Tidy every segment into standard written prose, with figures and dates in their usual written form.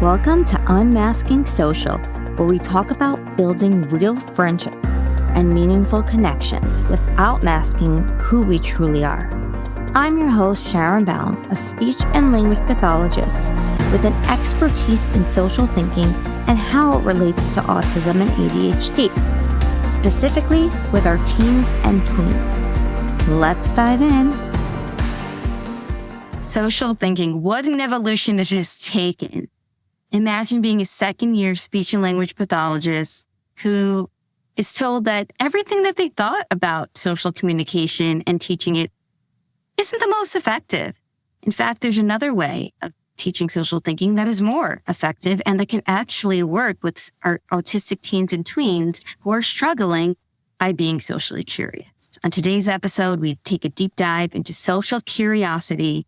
Welcome to Unmasking Social, where we talk about building real friendships and meaningful connections without masking who we truly are. I'm your host, Sharon Baum, a speech and language pathologist with an expertise in social thinking and how it relates to autism and ADHD, specifically with our teens and tweens. Let's dive in. Social thinking, what an evolution it has taken. Imagine being a second-year speech and language pathologist who is told that everything that they thought about social communication and teaching it isn't the most effective. In fact, there's another way of teaching social thinking that is more effective and that can actually work with our autistic teens and tweens who are struggling by being socially curious. On today's episode, we take a deep dive into social curiosity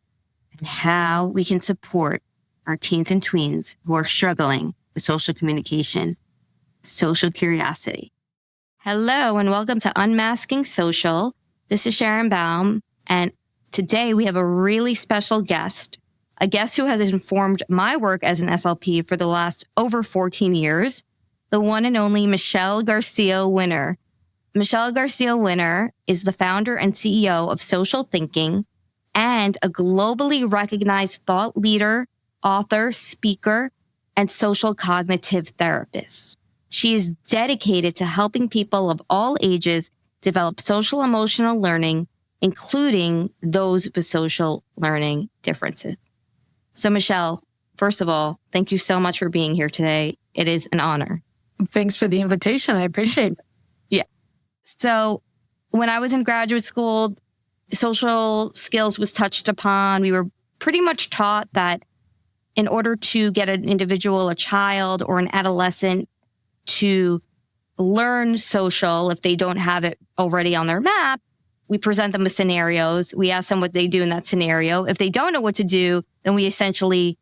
and how we can support our teens and tweens who are struggling with social communication, social curiosity. Hello, and welcome to Unmasking Social. This is Sharon Baum, and today we have a really special guest, a guest who has informed my work as an SLP for the last over 14 years, the one and only Michelle Garcia Winner. Michelle Garcia Winner is the founder and CEO of Social Thinking and a globally recognized thought leader, author, speaker, and social cognitive therapist. She is dedicated to helping people of all ages develop social emotional learning, including those with social learning differences. So Michelle, first of all, thank you so much for being here today. It is an honor. Thanks for the invitation. I appreciate it. Yeah. So when I was in graduate school, social skills was touched upon. We were pretty much taught that in order to get an individual, a child or an adolescent to learn social, if they don't have it already on their map, we present them with scenarios. We ask them what they do in that scenario. If they don't know what to do, then we essentially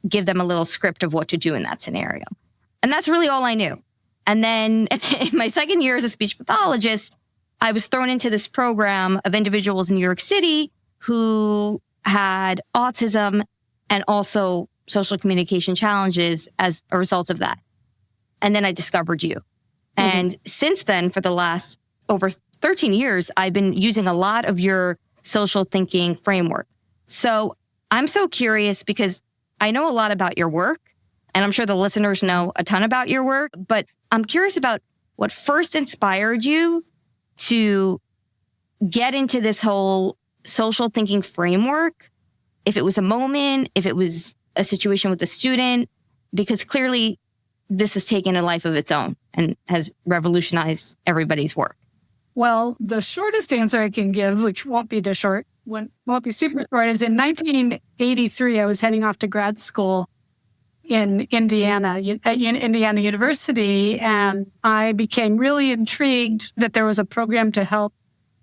give them a little script of what to do in that scenario. And that's really all I knew. And then in my second year as a speech pathologist, I was thrown into this program of individuals in New York City who had autism and also social communication challenges as a result of that. And then I discovered you. And since then, for the last over 13 years, I've been using a lot of your social thinking framework. So I'm so curious because I know a lot about your work, and I'm sure the listeners know a ton about your work, but I'm curious about what first inspired you to get into this whole social thinking framework. If it was a moment, if it was a situation with a student, because clearly this has taken a life of its own and has revolutionized everybody's work. Well, the shortest answer I can give, which won't be super short, is in 1983, I was heading off to grad school in Indiana, at Indiana University, and I became really intrigued that there was a program to help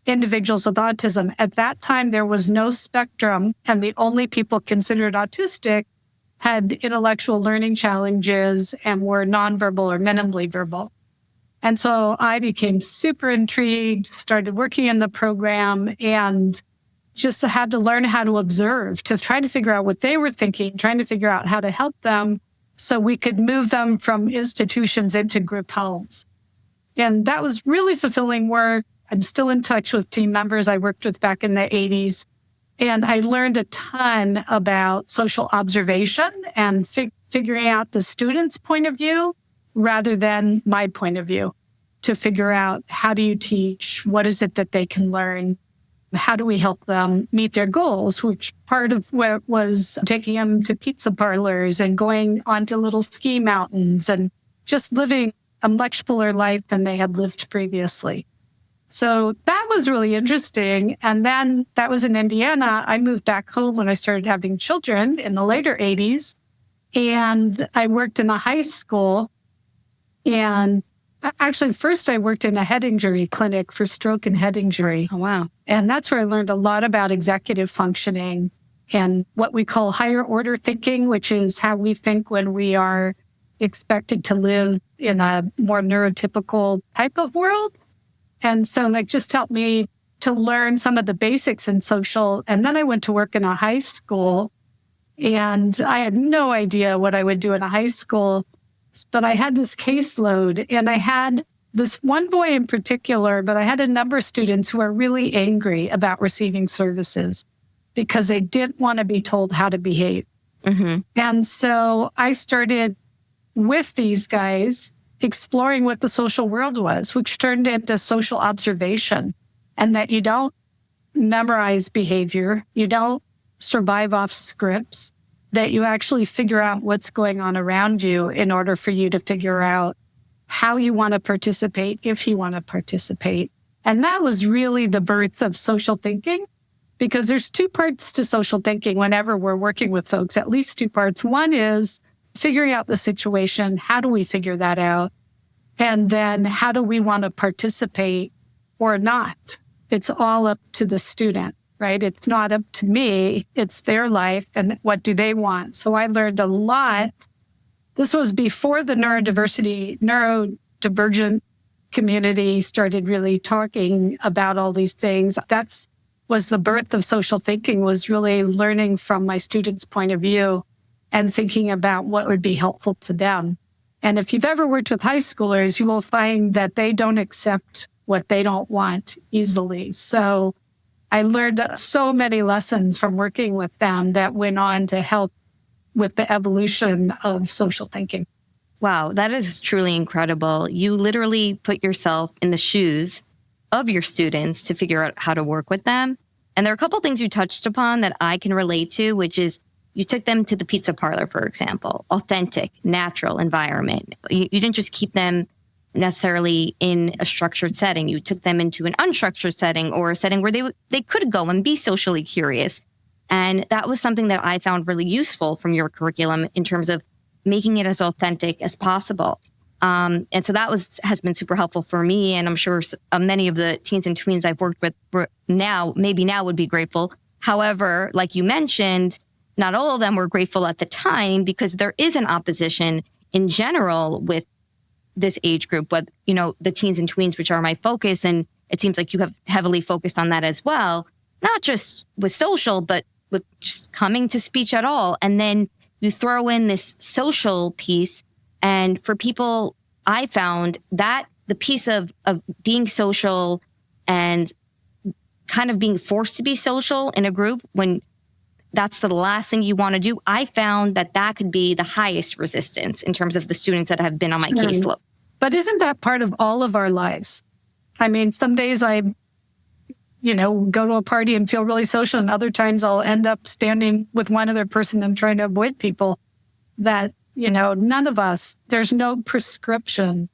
individuals with autism. At that time, there was no spectrum, and the only people considered autistic had intellectual learning challenges and were nonverbal or minimally verbal. And so I became super intrigued, started working in the program, and just had to learn how to observe, to try to figure out what they were thinking, trying to figure out how to help them so we could move them from institutions into group homes. And that was really fulfilling work. I'm still in touch with team members I worked with back in the 80s. And I learned a ton about social observation and figuring out the student's point of view rather than my point of view, to figure out how do you teach, what is it that they can learn, how do we help them meet their goals, which part of what was taking them to pizza parlors and going onto little ski mountains and just living a much fuller life than they had lived previously. So that was really interesting. And then that was in Indiana. I moved back home when I started having children in the later 80s. And I worked in a high school. And actually, first I worked in a head injury clinic for stroke and head injury. Oh, wow. And that's where I learned a lot about executive functioning and what we call higher order thinking, which is how we think when we are expected to live in a more neurotypical type of world. And so that just helped me to learn some of the basics in social. And then I went to work in a high school And I had no idea what I would do in a high school, but I had this caseload, and I had this one boy in particular, but I had a number of students who were really angry about receiving services because they didn't want to be told how to behave. Mm-hmm. And so I started with these guys exploring what the social world was, which turned into social observation, and that you don't memorize behavior, you don't survive off scripts, that you actually figure out what's going on around you in order for you to figure out how you want to participate, if you want to participate. And that was really the birth of social thinking, because there's two parts to social thinking whenever we're working with folks, at least two parts. One is figuring out the situation. How do we figure that out? And then how do we want to participate or not? It's all up to the student, right? It's not up to me. It's their life and what do they want? So I learned a lot. This was before the neurodivergent community started really talking about all these things. That's was the birth of social thinking, was really learning from my students' point of view and thinking about what would be helpful to them. And if you've ever worked with high schoolers, you will find that they don't accept what they don't want easily. So I learned so many lessons from working with them that went on to help with the evolution of social thinking. Wow, that is truly incredible. You literally put yourself in the shoes of your students to figure out how to work with them. And there are a couple things you touched upon that I can relate to, which is you took them to the pizza parlor, for example, authentic, natural environment. You didn't just keep them necessarily in a structured setting. You took them into an unstructured setting or a setting where they could go and be socially curious. And that was something that I found really useful from your curriculum in terms of making it as authentic as possible. And so that has been super helpful for me. And I'm sure many of the teens and tweens I've worked with now would be grateful. However, like you mentioned, not all of them were grateful at the time because there is an opposition in general with this age group, but the teens and tweens, which are my focus. And it seems like you have heavily focused on that as well, not just with social, but with just coming to speech at all. And then you throw in this social piece. And for people, I found that the piece of being social and kind of being forced to be social in a group when that's the last thing you want to do, I found that could be the highest resistance in terms of the students that have been on my caseload. But isn't that part of all of our lives? I mean, some days I, go to a party and feel really social, and other times I'll end up standing with one other person and trying to avoid people. That, none of us, there's no prescription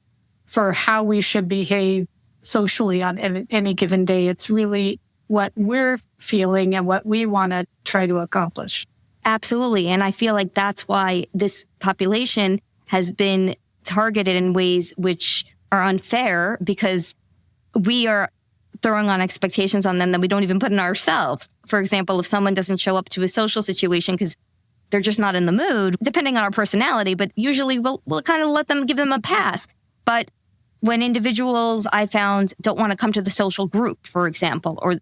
for how we should behave socially on any given day. It's really what we're feeling and what we want to try to accomplish. Absolutely. And I feel like that's why this population has been targeted in ways which are unfair, because we are throwing on expectations on them that we don't even put in ourselves. For example, if someone doesn't show up to a social situation because they're just not in the mood, depending on our personality, but usually we'll kind of give them a pass. But when individuals I found don't want to come to the social group, for example, or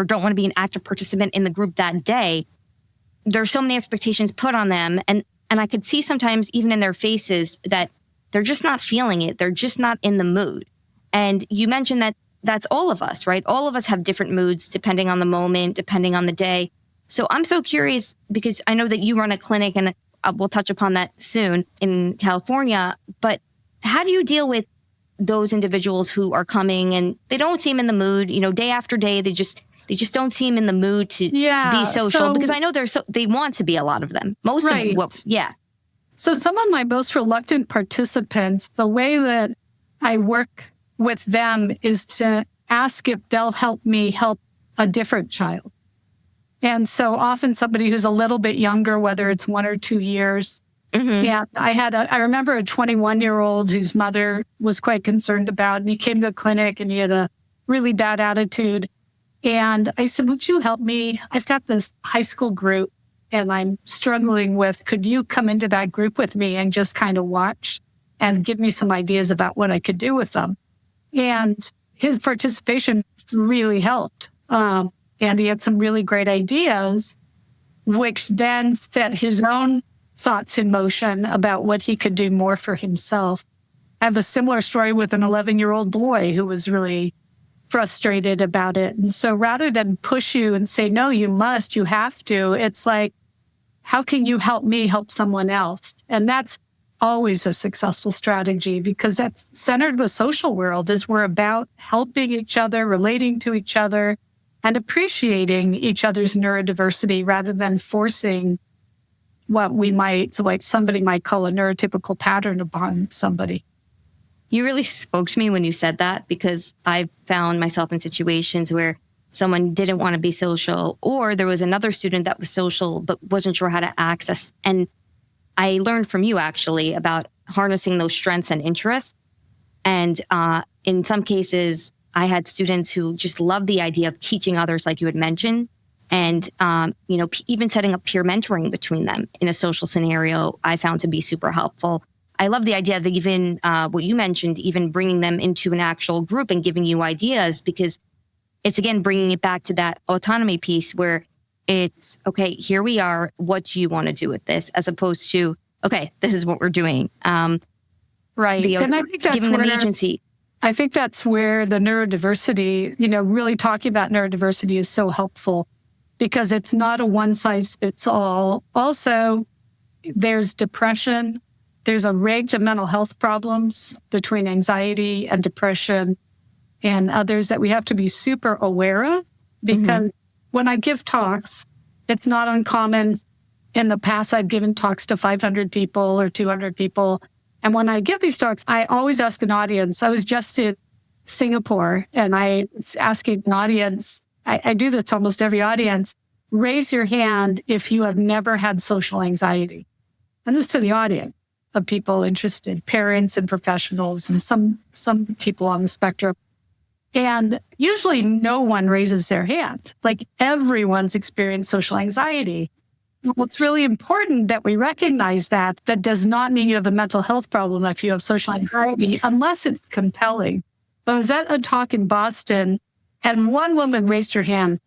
don't want to be an active participant in the group that day, there's so many expectations put on them. And I could see sometimes even in their faces that they're just not feeling it. They're just not in the mood. And you mentioned that that's all of us, right? All of us have different moods depending on the moment, depending on the day. So I'm so curious because I know that you run a clinic, and we'll touch upon that soon in California, but how do you deal with those individuals who are coming and they don't seem in the mood, day after day, they just don't seem in the mood to be social, because I know they want to be, a lot of them. Most right. So some of my most reluctant participants, the way that I work with them is to ask if they'll help me help a different child. And so often somebody who's a little bit younger, whether it's 1 or 2 years. Mm-hmm. Yeah, I remember a 21-year-old whose mother was quite concerned about, and he came to the clinic and he had a really bad attitude. And I said, would you help me? I've got this high school group and I'm struggling with, could you come into that group with me and just kind of watch and give me some ideas about what I could do with them? And his participation really helped. And he had some really great ideas. which then set his own thoughts in motion about what he could do more for himself. I have a similar story with an 11-year-old boy who was really frustrated about it. And so rather than push you and say, no, you must, you have to, it's like, how can you help me help someone else? And that's always a successful strategy, because that's centered with social world, is we're about helping each other, relating to each other, and appreciating each other's neurodiversity rather than forcing what we might, so like somebody might call a neurotypical pattern upon somebody. You really spoke to me when you said that, because I've found myself in situations where someone didn't want to be social, or there was another student that was social but wasn't sure how to access. And I learned from you actually about harnessing those strengths and interests. And in some cases, I had students who just loved the idea of teaching others, like you had mentioned, and even setting up peer mentoring between them in a social scenario, I found to be super helpful. I love the idea of even what you mentioned, even bringing them into an actual group and giving you ideas, because it's, again, bringing it back to that autonomy piece where it's, okay, here we are. What do you want to do with this? As opposed to, okay, this is what we're doing. Right. And I think that's giving them agency. I think that's where the neurodiversity, really talking about neurodiversity is so helpful, because it's not a one size fits all. Also, there's depression. There's a range of mental health problems between anxiety and depression and others that we have to be super aware of, because when I give talks, it's not uncommon. In the past, I've given talks to 500 people or 200 people. And when I give these talks, I always ask an audience. I was just in Singapore and I was asking an audience, I do this to almost every audience, raise your hand if you have never had social anxiety. And this to the audience of people interested, parents and professionals and some people on the spectrum. And usually no one raises their hand. Like, everyone's experienced social anxiety. Well, it's really important that we recognize that. That does not mean you have a mental health problem if you have social anxiety, unless it's compelling. But I was at a talk in Boston, and one woman raised her hand.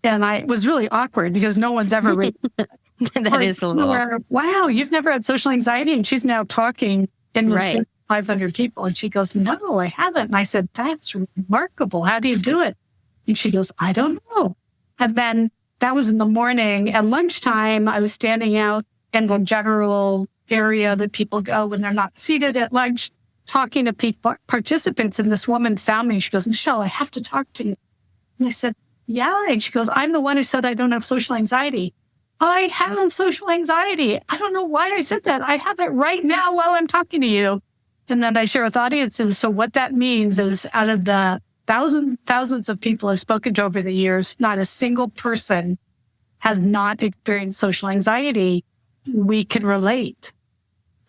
And it was really awkward because no one's ever raised That is a little. Wow, you've never had social anxiety? And she's now talking in the 500 people. And she goes, no, I haven't. And I said, that's remarkable. How do you do it? And she goes, I don't know. And then that was in the morning. At lunchtime, I was standing out in the general area that people go when they're not seated at lunch, talking to people, participants. And this woman found me. She goes, Michelle, I have to talk to you. And I said, yeah. And she goes, I'm the one who said I don't have social anxiety. I have social anxiety. I don't know why I said that. I have it right now while I'm talking to you. And then I share with audiences. So what that means is, out of the thousands of people I've spoken to over the years, not a single person has not experienced social anxiety. We can relate,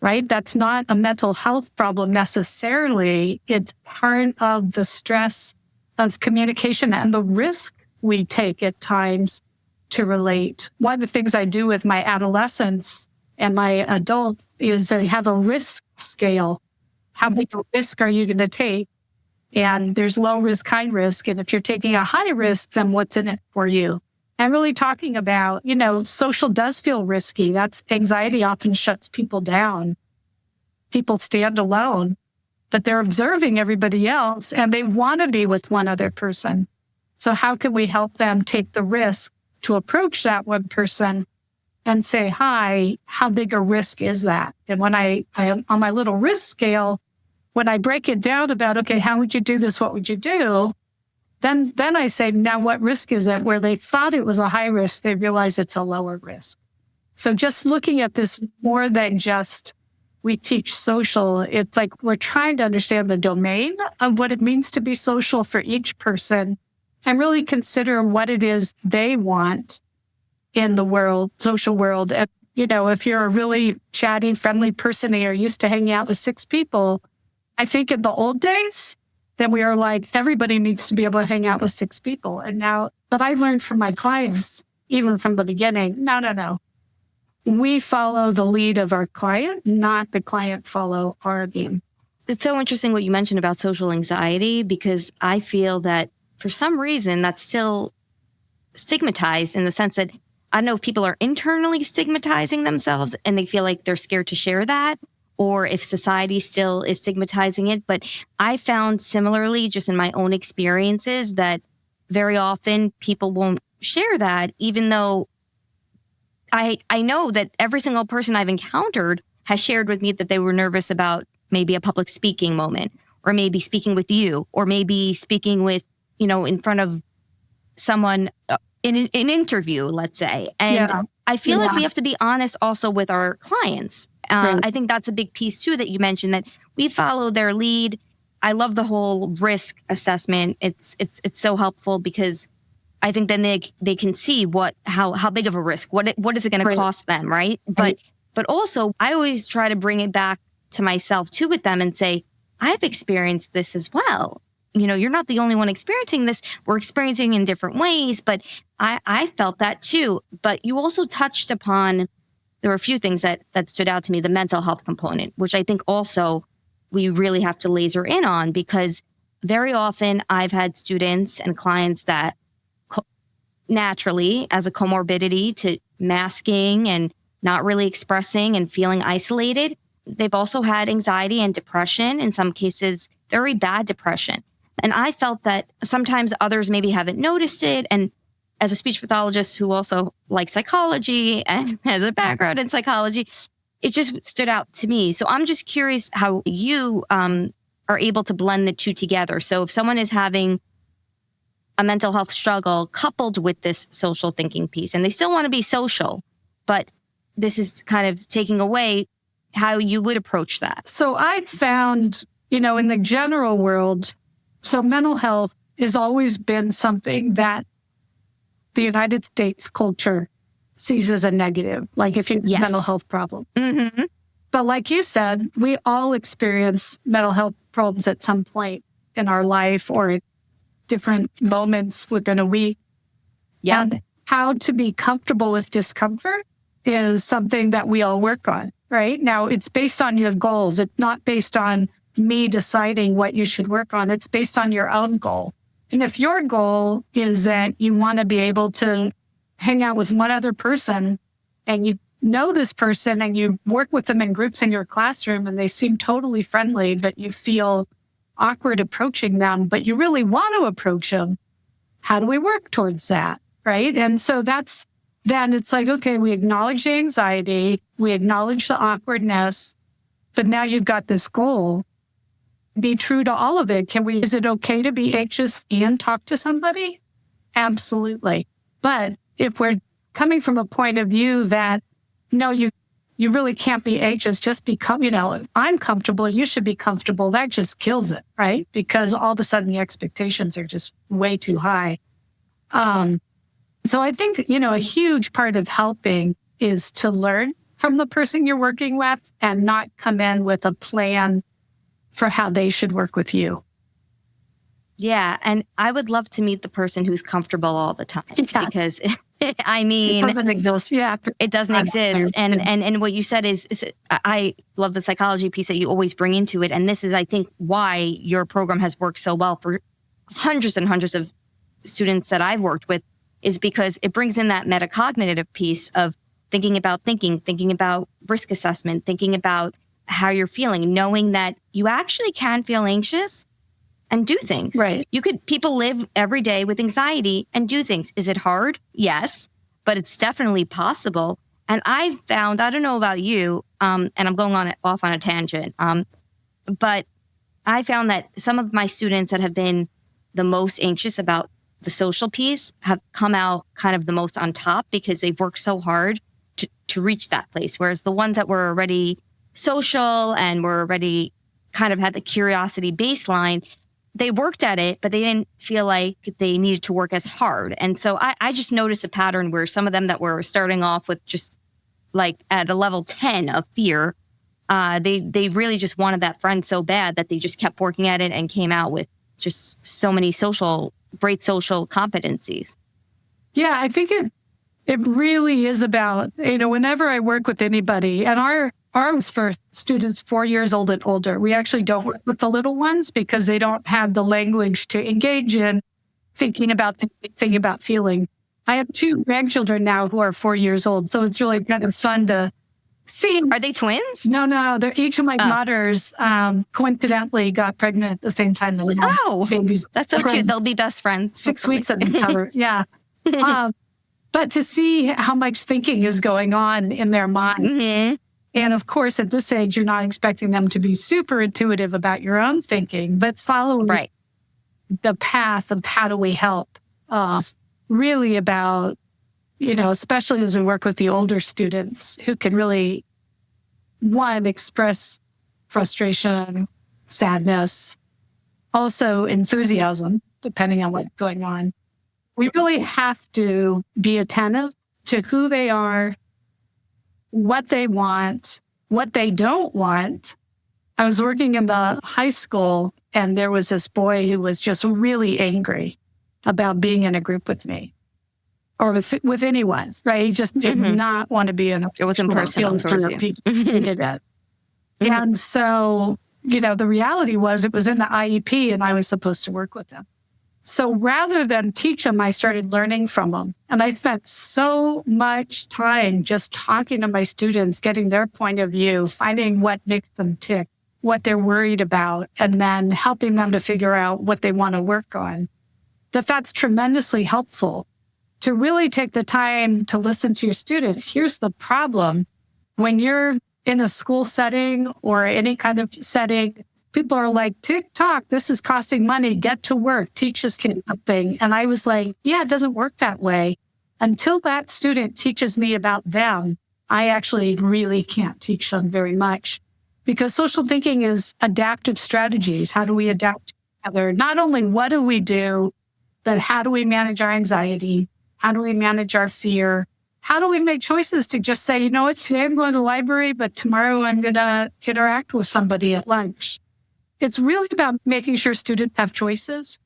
right? That's not a mental health problem necessarily. It's part of the stress of communication and the risk we take at times to relate. One of the things I do with my adolescents and my adults is I have a risk scale. How big a risk are you going to take? And there's low risk, high risk. And if you're taking a high risk, then what's in it for you? And really talking about, social does feel risky. That's anxiety often shuts people down. People stand alone, but they're observing everybody else and they want to be with one other person. So how can we help them take the risk to approach that one person and say, hi, how big a risk is that? And when I on my little risk scale, when I break it down about, okay, how would you do this? What would you do? Then I say, now what risk is it? Where they thought it was a high risk, they realize it's a lower risk. So just looking at this more than just we teach social, it's like we're trying to understand the domain of what it means to be social for each person and really consider what it is they want in the world, social world. And, if you're a really chatty, friendly person and you're used to hanging out with 6 people, I think in the old days, that we are like, everybody needs to be able to hang out with 6 people. And now, but I've learned from my clients, even from the beginning, no. We follow the lead of our client, not the client follow our lead. It's so interesting what you mentioned about social anxiety, because I feel that for some reason that's still stigmatized in the sense that I don't know if people are internally stigmatizing themselves and they feel like they're scared to share that, or if society still is stigmatizing it. But I found similarly, just in my own experiences, that very often people won't share that, even though I know that every single person I've encountered has shared with me that they were nervous about maybe a public speaking moment, or maybe speaking with you, or maybe speaking with, in front of someone in an interview, let's say. And I feel like we have to be honest also with our clients. I think that's a big piece too, that you mentioned, that we follow their lead. I love the whole risk assessment. It's so helpful, because I think then they can see how big of a risk, what is it going to cost them, right? But also I always try to bring it back to myself too with them and say, I've experienced this as well. You're not the only one experiencing this. We're experiencing in different ways, but I felt that too. But you also touched upon, there were a few things that stood out to me, the mental health component, which I think also we really have to laser in on, because very often I've had students and clients that naturally, as a comorbidity to masking and not really expressing and feeling isolated, they've also had anxiety and depression, in some cases, very bad depression. And I felt that sometimes others maybe haven't noticed it. And as a speech pathologist who also likes psychology and has a background in psychology, it just stood out to me. So I'm just curious how you are able to blend the two together. So if someone is having a mental health struggle coupled with this social thinking piece, and they still want to be social, but this is kind of taking away, how you would approach that. So I found, in the general world, so mental health has always been something that the United States culture sees as a negative, like if you have a mental health problem. Mm-hmm. But like you said, we all experience mental health problems at some point in our life or at different moments within a week. Yeah. And how to be comfortable with discomfort is something that we all work on, right? Now, it's based on your goals. It's not based on me deciding what you should work on. It's based on your own goal. And if your goal is that you want to be able to hang out with one other person, and you know this person and you work with them in groups in your classroom and they seem totally friendly, but you feel awkward approaching them, but you really want to approach them, how do we work towards that, right? And so then it's like, okay, we acknowledge the anxiety, we acknowledge the awkwardness, but now you've got this goal. Be true to all of it. Is it okay to be anxious and talk to somebody? Absolutely. But if we're coming from a point of view that, no, you really can't be anxious, just become, I'm comfortable, you should be comfortable, that just kills it, right? Because all of a sudden the expectations are just way too high. So I think, a huge part of helping is to learn from the person you're working with and not come in with a plan for how they should work with you. Yeah. And I would love to meet the person who's comfortable all the time, because I mean, it doesn't exist. Yeah. It doesn't exist. And what you said is I love the psychology piece that you always bring into it. And this is, I think, why your program has worked so well for hundreds and hundreds of students that I've worked with, is because it brings in that metacognitive piece of thinking about risk assessment, thinking about how you're feeling, knowing that you actually can feel anxious and do things. Right. People live every day with anxiety and do things. Is it hard? Yes, but it's definitely possible. And I found, I don't know about you, and I'm going off on a tangent, but I found that some of my students that have been the most anxious about the social piece have come out kind of the most on top, because they've worked so hard to reach that place. Whereas the ones that were already social and were already kind of had the curiosity baseline, they worked at it, but they didn't feel like they needed to work as hard. And so I just noticed a pattern where some of them that were starting off with just like at a level 10 of fear, they really just wanted that friend so bad that they just kept working at it and came out with just so many great social competencies. Yeah, I think it really is about, whenever I work with anybody, and our is for students 4 years old and older. We actually don't work with the little ones because they don't have the language to engage in thinking about feeling. I have 2 grandchildren now who are 4 years old. So it's really kind of fun to see. Are they twins? No. They're each of my daughters coincidentally got pregnant at the same time that we had babies. That's so cute. They'll be best friends. 6 weeks at the cover. Yeah. But to see how much thinking is going on in their mind. Mm-hmm. And of course, at this age, you're not expecting them to be super intuitive about your own thinking, but following the path of how do we help. Really about, especially as we work with the older students who can really, one, express frustration, sadness, also enthusiasm, depending on what's going on. We really have to be attentive to who they are, what they want, what they don't want. I was working in the high school, and there was this boy who was just really angry about being in a group with me or with anyone, right? He just did not want to be in a It wasn't personal towards you. He did that. And so, the reality was it was in the IEP and I was supposed to work with him. So rather than teach him, I started learning from him. And I spent so much time just talking to my students, getting their point of view, finding what makes them tick, what they're worried about, and then helping them to figure out what they want to work on. That's tremendously helpful to really take the time to listen to your student. Here's the problem. When you're in a school setting or any kind of setting, people are like, tick-tock, this is costing money, get to work, teach this kid something. And I was like, yeah, it doesn't work that way. Until that student teaches me about them, I actually really can't teach them very much. Because social thinking is adaptive strategies. How do we adapt together? Not only what do we do, but how do we manage our anxiety? How do we manage our fear? How do we make choices to just say, today I'm going to the library, but tomorrow I'm going to interact with somebody at lunch. It's really about making sure students have choices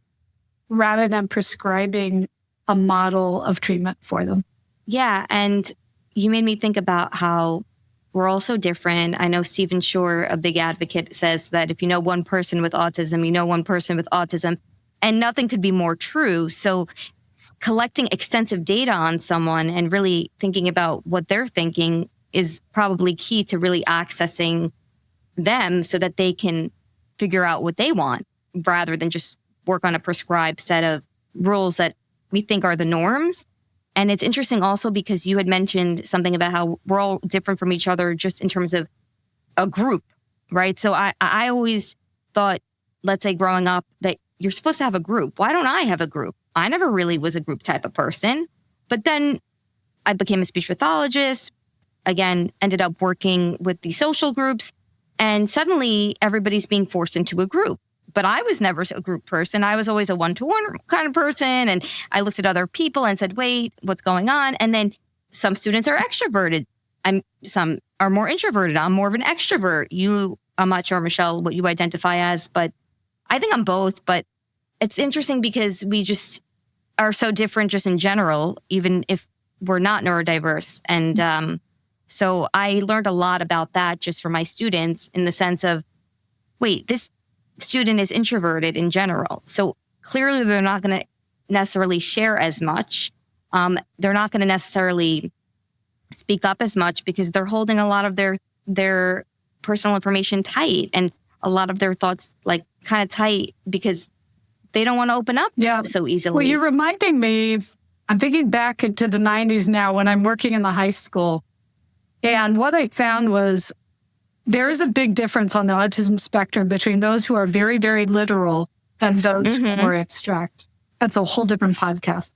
rather than prescribing a model of treatment for them. Yeah. And you made me think about how we're all so different. I know Stephen Shore, a big advocate, says that if you know one person with autism, you know one person with autism, and nothing could be more true. So collecting extensive data on someone and really thinking about what they're thinking is probably key to really accessing them so that they can figure out what they want rather than just work on a prescribed set of rules that we think are the norms. And it's interesting also because you had mentioned something about how we're all different from each other just in terms of a group, right? So I always thought, let's say growing up, that you're supposed to have a group. Why don't I have a group? I never really was a group type of person. But then I became a speech pathologist, again, ended up working with the social groups, and suddenly everybody's being forced into a group. But I was never a group person. I was always a one-to-one kind of person. And I looked at other people and said, wait, what's going on? And then some students are extroverted. Some are more introverted. I'm more of an extrovert. I'm not sure, Michelle, what you identify as, but I think I'm both. But it's interesting because we just are so different just in general, even if we're not neurodiverse. And so I learned a lot about that just for my students in the sense of, wait, this student is introverted in general. So clearly they're not going to necessarily share as much. They're not going to necessarily speak up as much because they're holding a lot of their personal information tight and a lot of their thoughts like kind of tight because they don't want to open up so easily. Well, you're reminding me, I'm thinking back into the 90s now when I'm working in the high school. And what I found was there is a big difference on the autism spectrum between those who are very, very literal and those who are abstract. That's a whole different podcast.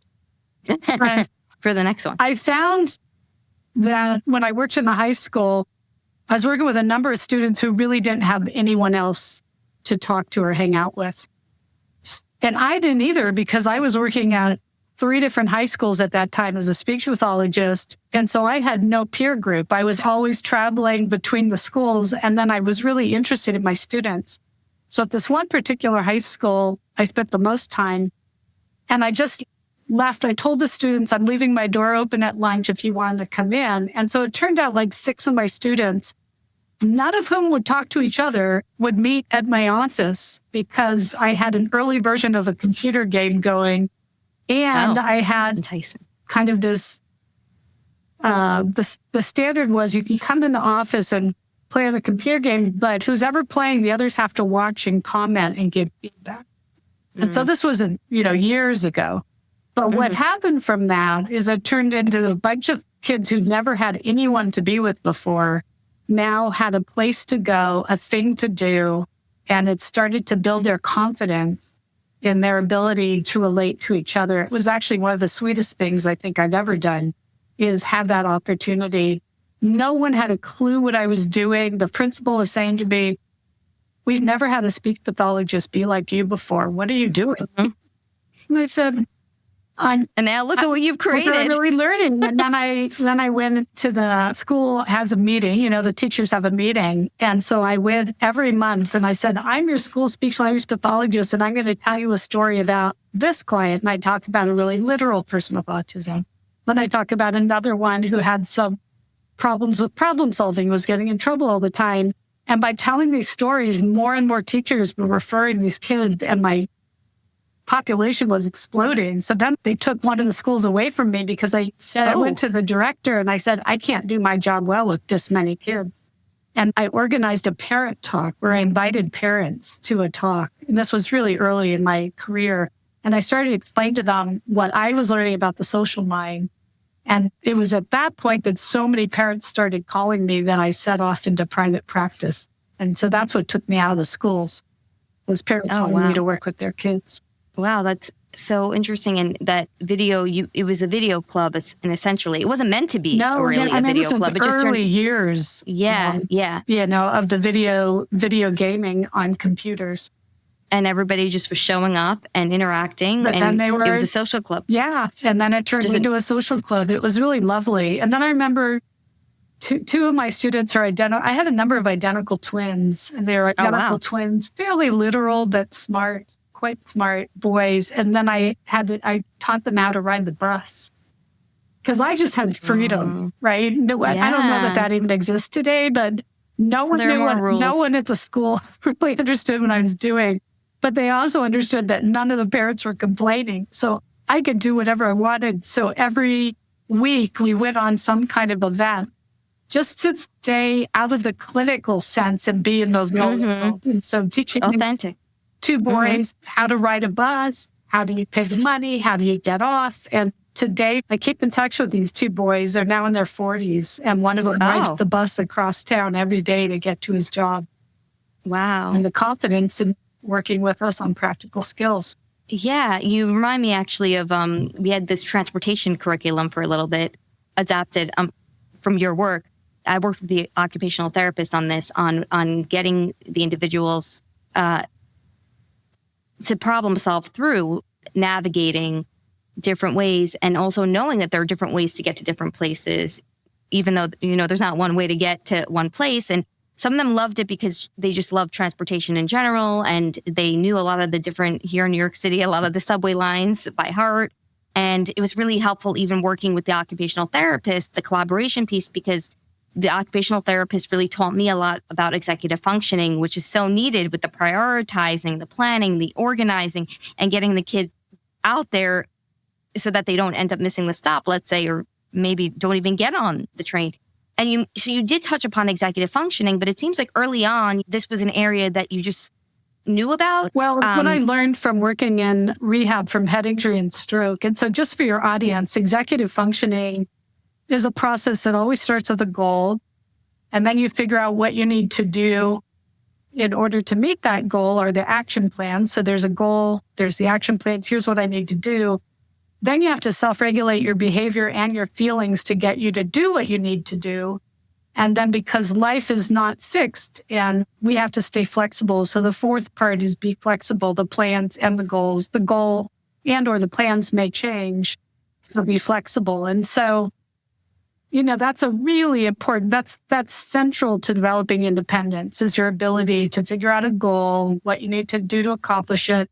For the next one. I found that when I worked in the high school, I was working with a number of students who really didn't have anyone else to talk to or hang out with. And I didn't either because I was working at 3 different high schools at that time as a speech pathologist. And so I had no peer group. I was always traveling between the schools. And then I was really interested in my students. So at this one particular high school, I spent the most time. And I just left. I told the students, I'm leaving my door open at lunch if you wanted to come in. And so it turned out like 6 of my students, none of whom would talk to each other, would meet at my office because I had an early version of a computer game going. And I had kind of this, the standard was you can come in the office and play on a computer game, but who's ever playing, the others have to watch and comment and give feedback. And so this was, years ago. But what happened from that is it turned into a bunch of kids who never had anyone to be with before, now had a place to go, a thing to do, and it started to build their confidence in their ability to relate to each other. It was actually one of the sweetest things I think I've ever done, is have that opportunity. No one had a clue what I was doing. The principal was saying to me, "We've never had a speech pathologist be like you before. What are you doing?" And I said, and now look at what you've created. I'm really learning. And then I went to the school, has a meeting, the teachers have a meeting. And so I went every month and I said, "I'm your school speech language pathologist, and I'm going to tell you a story about this client." And I talked about a really literal person with autism. Then I talked about another one who had some problems with problem solving, was getting in trouble all the time. And by telling these stories, more and more teachers were referring these kids, and my population was exploding. So then they took one of the schools away from me because I said, I went to the director and I said, "I can't do my job well with this many kids." And I organized a parent talk where I invited parents to a talk. And this was really early in my career. And I started to explain to them what I was learning about the social mind. And it was at that point that so many parents started calling me that I set off into private practice. And so that's what took me out of the schools, was parents wanting me to work with their kids. Wow, that's so interesting. And that video, it was a video club, and essentially, it wasn't meant to be really a video club. It just early years. Of the video gaming on computers. And everybody just was showing up and interacting. But then it was a social club. Yeah, and then it turned into a social club. It was really lovely. And then I remember two of my students are identical. I had a number of identical twins, and they were identical twins, fairly literal but smart. Quite smart boys. And then I taught them how to ride the bus because I just had freedom, right? No, I don't know that even exists today, but no one at the school really understood what I was doing. But they also understood that none of the parents were complaining. So I could do whatever I wanted. So every week we went on some kind of event just to stay out of the clinical sense and be in those moments. And so teaching authentic. Two boys, how to ride a bus, how do you pay the money, how do you get off? And today, I keep in touch with these two boys. They're now in their 40s, and one of them rides the bus across town every day to get to his job. Wow. And the confidence in working with us on practical skills. Yeah, you remind me actually of, we had this transportation curriculum for a little bit adapted from your work. I worked with the occupational therapist on this, on getting the individuals to problem solve through navigating different ways, and also knowing that there are different ways to get to different places, even though, there's not one way to get to one place. And some of them loved it because they just loved transportation in general. And they knew a lot of the different, here in New York City, a lot of the subway lines by heart. And it was really helpful even working with the occupational therapist, the collaboration piece, because the occupational therapist really taught me a lot about executive functioning, which is so needed with the prioritizing, the planning, the organizing, and getting the kid out there so that they don't end up missing the stop, let's say, or maybe don't even get on the train. And you did touch upon executive functioning, but it seems like early on, this was an area that you just knew about. Well, what I learned from working in rehab from head injury and stroke. And so just for your audience, executive functioning is a process that always starts with a goal, and then you figure out what you need to do in order to meet that goal, or the action plan. So there's a goal, there's the action plans, here's what I need to do. Then you have to self-regulate your behavior and your feelings to get you to do what you need to do. And then because life is not fixed and we have to stay flexible. So the fourth part is be flexible, the plans and the goals. The goal and or the plans may change, so be flexible. And so that's a really important, that's central to developing independence, is your ability to figure out a goal, what you need to do to accomplish it.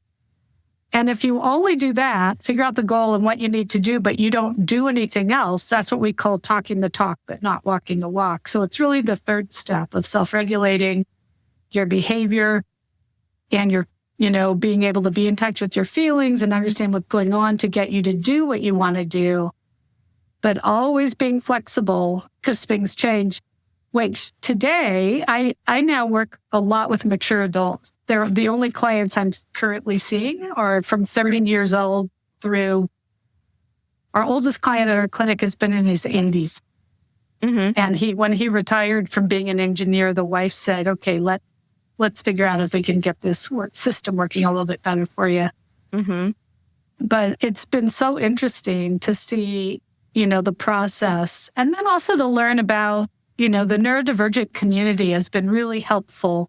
And if you only do that, figure out the goal and what you need to do, but you don't do anything else, that's what we call talking the talk, but not walking the walk. So it's really the third step of self-regulating your behavior and your, being able to be in touch with your feelings and understand what's going on to get you to do what you want to do. but always being flexible because things change. Which today, I now work a lot with mature adults. They're the only clients I'm currently seeing are from 30 years old through. Our oldest client at our clinic has been in his 80s. Mm-hmm. And when he retired from being an engineer, the wife said, okay, let's figure out if we can get this system working a little bit better for you. Mm-hmm. But it's been so interesting to see, the process. And then also to learn about, the neurodivergent community has been really helpful,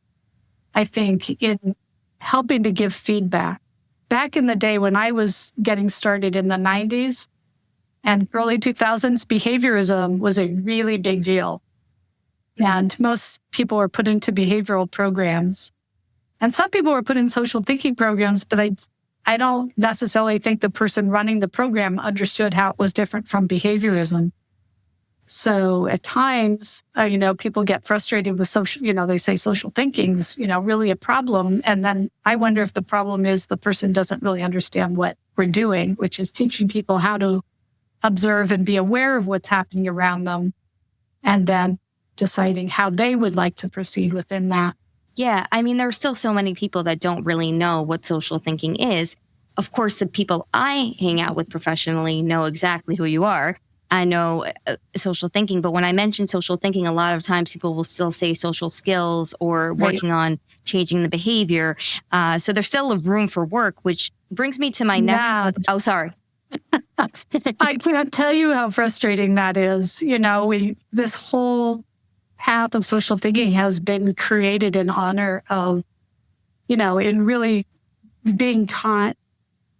I think, in helping to give feedback. Back in the day when I was getting started in the 90s and early 2000s, behaviorism was a really big deal. And most people were put into behavioral programs. And some people were put in social thinking programs, but I don't necessarily think the person running the program understood how it was different from behaviorism. So at times, people get frustrated with social, they say social thinking's, really a problem. And then I wonder if the problem is the person doesn't really understand what we're doing, which is teaching people how to observe and be aware of what's happening around them, and then deciding how they would like to proceed within that. Yeah. I mean, there are still so many people that don't really know what social thinking is. Of course, the people I hang out with professionally know exactly who you are. I know social thinking, but when I mention social thinking, a lot of times people will still say social skills or working on changing the behavior. So there's still a room for work, which brings me to my next. Oh, sorry. I can't tell you how frustrating that is. This whole path of social thinking has been created in honor of, in really being taught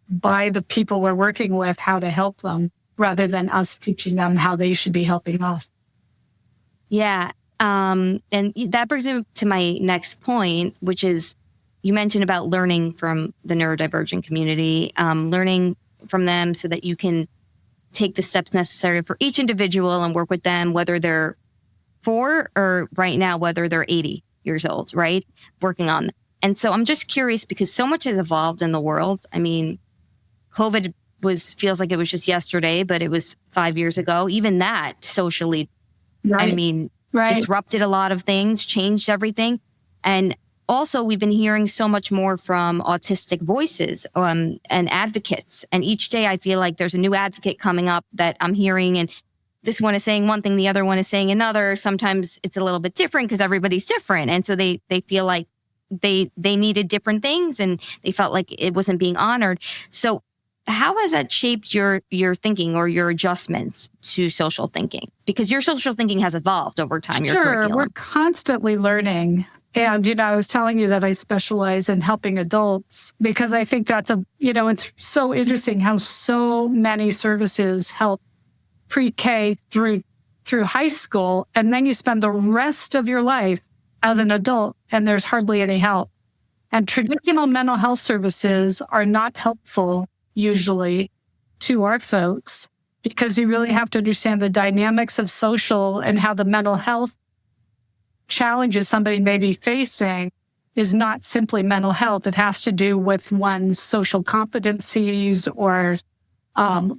by the people we're working with how to help them, rather than us teaching them how they should be helping us. Yeah. And that brings me to my next point, which is you mentioned about learning from the neurodivergent community, learning from them so that you can take the steps necessary for each individual and work with them, whether they're 4 or right now, whether they're 80 years old, right? Working on them. And so I'm just curious because so much has evolved in the world. I mean, COVID feels like it was just yesterday, but it was 5 years ago. Even that socially, disrupted a lot of things, changed everything. And also we've been hearing so much more from autistic voices and advocates. And each day I feel like there's a new advocate coming up that I'm hearing, and this one is saying one thing, the other one is saying another. Sometimes it's a little bit different because everybody's different. And so they feel like they needed different things and they felt like it wasn't being honored. So how has that shaped your thinking or your adjustments to social thinking? Because your social thinking has evolved over time. Sure, we're constantly learning. And, I was telling you that I specialize in helping adults because I think that's it's so interesting how so many services help pre-K through high school. And then you spend the rest of your life as an adult and there's hardly any help. And traditional mental health services are not helpful usually to our folks because you really have to understand the dynamics of social and how the mental health challenges somebody may be facing is not simply mental health. It has to do with one's social competencies or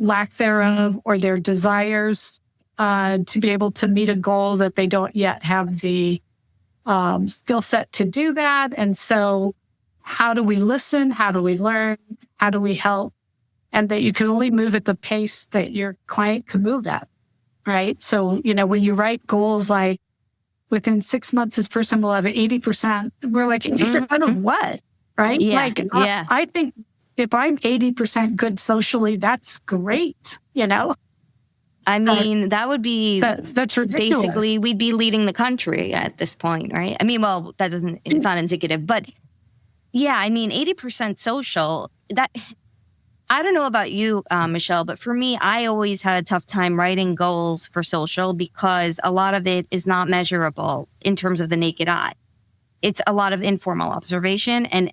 lack thereof or their desires to be able to meet a goal that they don't yet have the skill set to do that. And so how do we listen? How do we learn? How do we help? And that you can only move at the pace that your client can move at, right? So, when you write goals like within 6 months, this person will have 80%, we're like, 80% of what, right? Yeah. I think if I'm 80% good socially, that's great, I mean, that would be that's ridiculous. Basically, we'd be leading the country at this point, right? I mean, well, it's not indicative, but yeah, I mean, 80% social, I don't know about you, Michelle, but for me, I always had a tough time writing goals for social because a lot of it is not measurable in terms of the naked eye. It's a lot of informal observation. And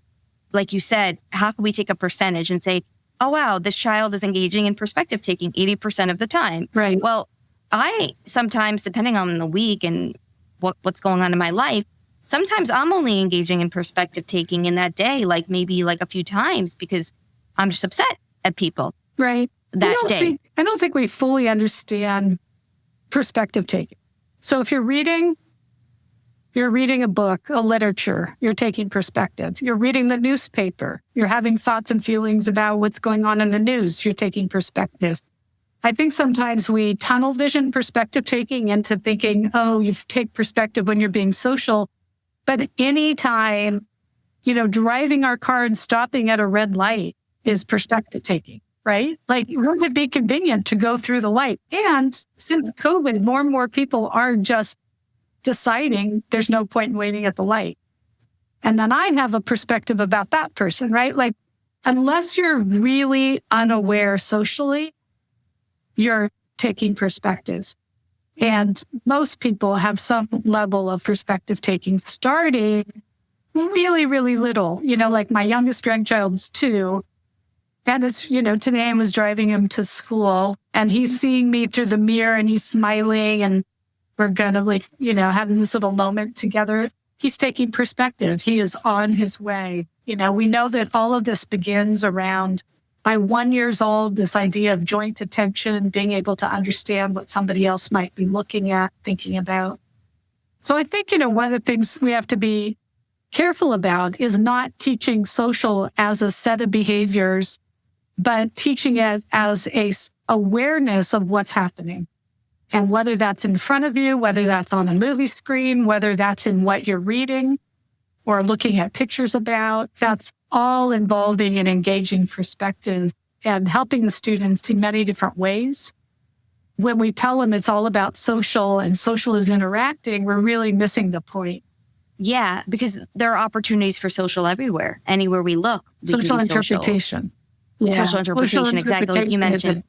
like you said, how can we take a percentage and say, oh, wow, this child is engaging in perspective taking 80% of the time. Right. Well, I sometimes, depending on the week and what's going on in my life, sometimes I'm only engaging in perspective taking in that day, maybe a few times because I'm just upset at people. Right. that day. I don't think we fully understand perspective taking. So if you're reading a book, a literature, you're taking perspective. You're reading the newspaper. You're having thoughts and feelings about what's going on in the news. You're taking perspective. I think sometimes we tunnel vision perspective taking into thinking, oh, you take perspective when you're being social. But anytime, driving our car and stopping at a red light is perspective taking, right? Like, wouldn't it be convenient to go through the light? And since COVID, more and more people are just deciding there's no point in waiting at the light. And then I have a perspective about that person, right? Like, unless you're really unaware socially, you're taking perspectives. And most people have some level of perspective taking starting really, really little. Like my youngest grandchild's 2. And it's, today I was driving him to school and he's seeing me through the mirror and he's smiling and we're gonna having this little moment together. He's taking perspective. He is on his way. We know that all of this begins around by 1 year old, this idea of joint attention, being able to understand what somebody else might be looking at, thinking about. So I think, one of the things we have to be careful about is not teaching social as a set of behaviors, but teaching it as a awareness of what's happening. And whether that's in front of you, whether that's on a movie screen, whether that's in what you're reading or looking at pictures about, that's all involving and engaging perspective and helping the students in many different ways. When we tell them it's all about social and social is interacting, we're really missing the point. Yeah, because there are opportunities for social everywhere. Anywhere we look, we social can be interpretation. Social. Yeah. Social interpretation, exactly like you mentioned.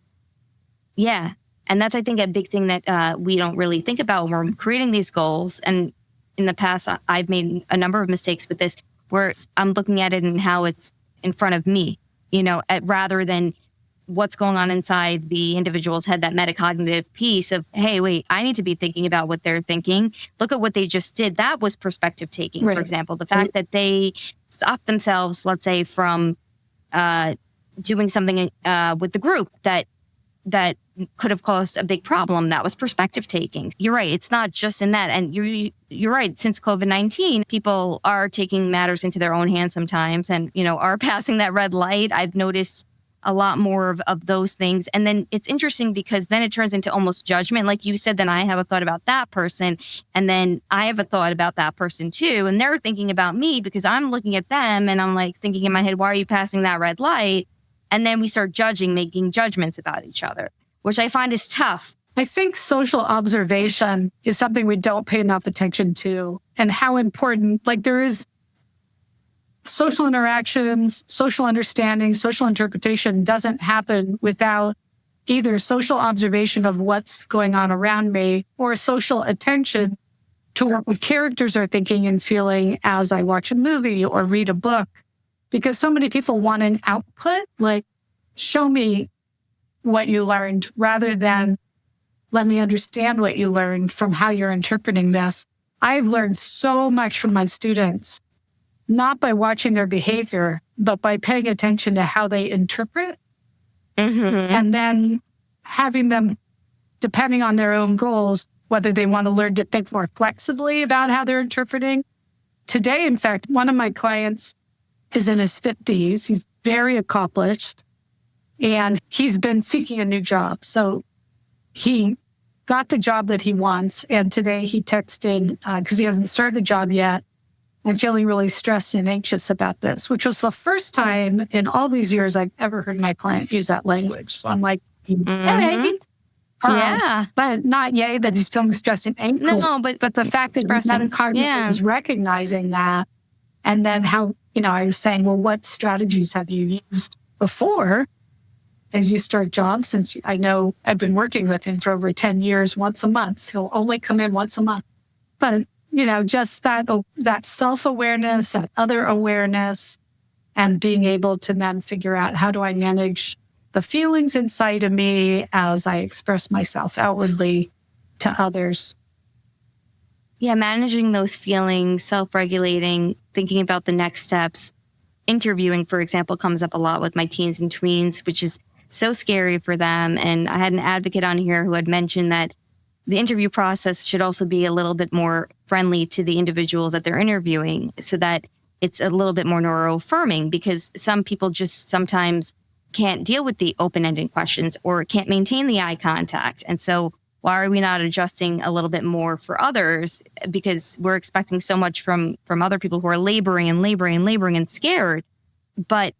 Yeah. And that's, I think, a big thing that we don't really think about when we're creating these goals. And in the past, I've made a number of mistakes with this where I'm looking at it and how it's in front of me, rather than what's going on inside the individual's head, that metacognitive piece of, hey, wait, I need to be thinking about what they're thinking. Look at what they just did. That was perspective taking, right. For example, the fact that they stopped themselves, let's say, from doing something with the group that could have caused a big problem. That was perspective taking. You're right. It's not just in that. And you're right. Since COVID-19, people are taking matters into their own hands sometimes and, are passing that red light. I've noticed a lot more of those things. And then it's interesting because then it turns into almost judgment. Like you said, then I have a thought about that person. And then I have a thought about that person too. And they're thinking about me because I'm looking at them and I'm like thinking in my head, why are you passing that red light? And then we start making judgments about each other, which I find is tough. I think social observation is something we don't pay enough attention to, and how important, there is social interactions, social understanding, social interpretation doesn't happen without either social observation of what's going on around me or social attention to what the characters are thinking and feeling as I watch a movie or read a book. Because so many people want an output, like, show me what you learned, rather than let me understand what you learned from how you're interpreting this. I've learned so much from my students, not by watching their behavior, but by paying attention to how they interpret. Mm-hmm. And then having them, depending on their own goals, whether they want to learn to think more flexibly about how they're interpreting. Today, in fact, one of my clients is in his 50s. He's very accomplished and he's been seeking a new job. So he got the job that he wants. And today he texted, because he hasn't started the job yet, I'm feeling really stressed and anxious about this, which was the first time in all these years I've ever heard my client use that language. So I'm like, yay. Yeah. But not yay that he's feeling stressed and anxious. No, but the fact that metacognition is recognizing that. And then how, I was saying, well, what strategies have you used before as you start jobs? Since I know I've been working with him for over 10 years, once a month. He'll only come in once a month. But, just that self-awareness, that other awareness, and being able to then figure out how do I manage the feelings inside of me as I express myself outwardly to others. Yeah, managing those feelings, self-regulating, thinking about the next steps. Interviewing, for example, comes up a lot with my teens and tweens, which is so scary for them. And I had an advocate on here who had mentioned that the interview process should also be a little bit more friendly to the individuals that they're interviewing so that it's a little bit more neuroaffirming, because some people just sometimes can't deal with the open-ended questions or can't maintain the eye contact. And so why are we not adjusting a little bit more for others? Because we're expecting so much from other people who are laboring and scared. But